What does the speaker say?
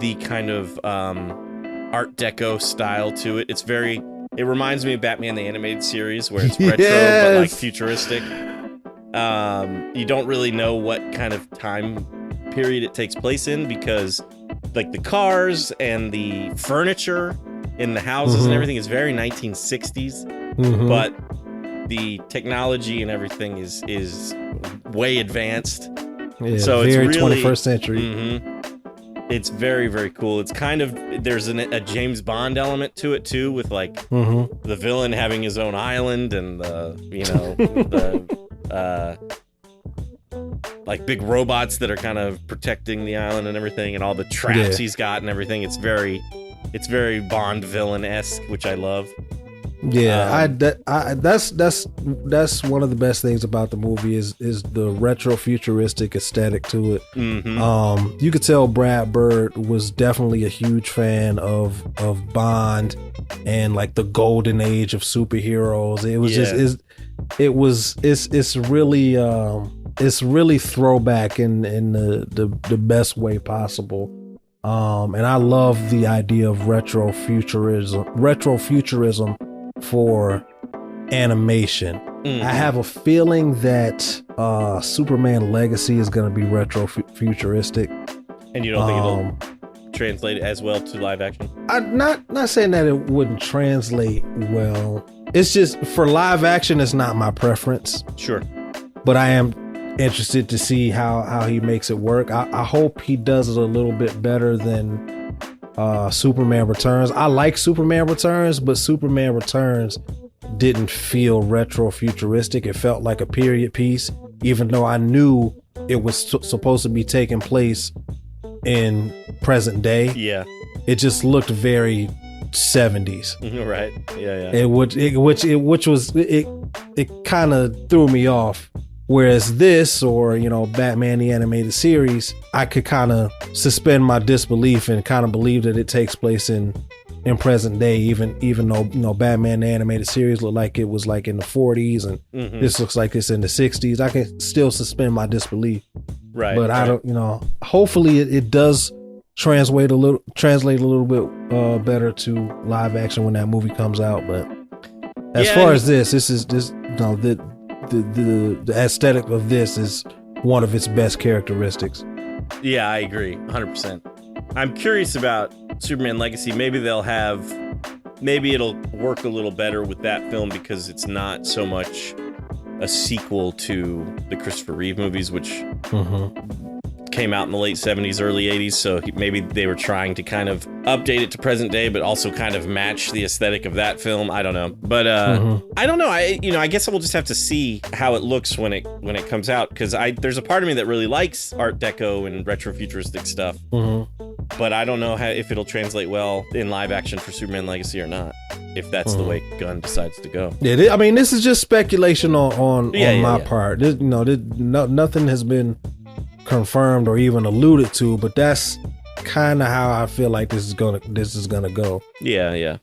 the kind of art deco style to it. It reminds me of Batman the Animated Series, where it's retro but like futuristic. You don't really know what kind of time period it takes place in, because like the cars and the furniture in the houses and everything is very 1960s, but the technology and everything is way advanced. Yeah, so very it's really 21st century. It's very, very cool. It's kind of, there's a James Bond element to it too, with like the villain having his own island and like big robots that are kind of protecting the island and everything, and all the traps he's got and everything. It's very Bond villain-esque, which I love. Yeah, that's one of the best things about the movie is the retro-futuristic aesthetic to it. You could tell Brad Bird was definitely a huge fan of Bond and like the golden age of superheroes. It was it's really throwback in the best way possible. And I love the idea of retrofuturism for animation. I have a feeling that Superman Legacy is going to be retrofuturistic. And you don't think it'll translate as well to live action? I'm not saying that it wouldn't translate well. It's just for live action, it's not my preference. Sure. But I am interested to see how he makes it work. I hope he does it a little bit better than Superman Returns. I like Superman Returns, but Superman Returns didn't feel retro-futuristic. It felt like a period piece, even though I knew it was supposed to be taking place in present day. Yeah. It just looked very 70s. Right. Yeah. It kind of threw me off. Whereas this, or Batman the Animated Series, I could kind of suspend my disbelief and kind of believe that it takes place in present day, even though Batman the Animated Series looked like it was like in the 40s, and this looks like it's in the 60s. I can still suspend my disbelief. Right. But I don't, hopefully it does translate a little bit better to live action when that movie comes out. But as far as this is the aesthetic of this is one of its best characteristics. Yeah, I agree 100%. I'm curious about Superman Legacy. Maybe it'll work a little better with that film, because it's not so much a sequel to the Christopher Reeve movies, which came out in the late 70s, early 80s. So maybe they were trying to kind of update it to present day, but also kind of match the aesthetic of that film. I don't know. But I don't know. I guess we'll just have to see how it looks when it comes out, because there's a part of me that really likes art deco and retro-futuristic stuff. But I don't know if it'll translate well in live action for Superman Legacy or not, if that's the way Gunn decides to go. Yeah, I mean, this is just speculation on my part. Nothing has been confirmed or even alluded to, but that's kind of how I feel like this is gonna go. Yeah.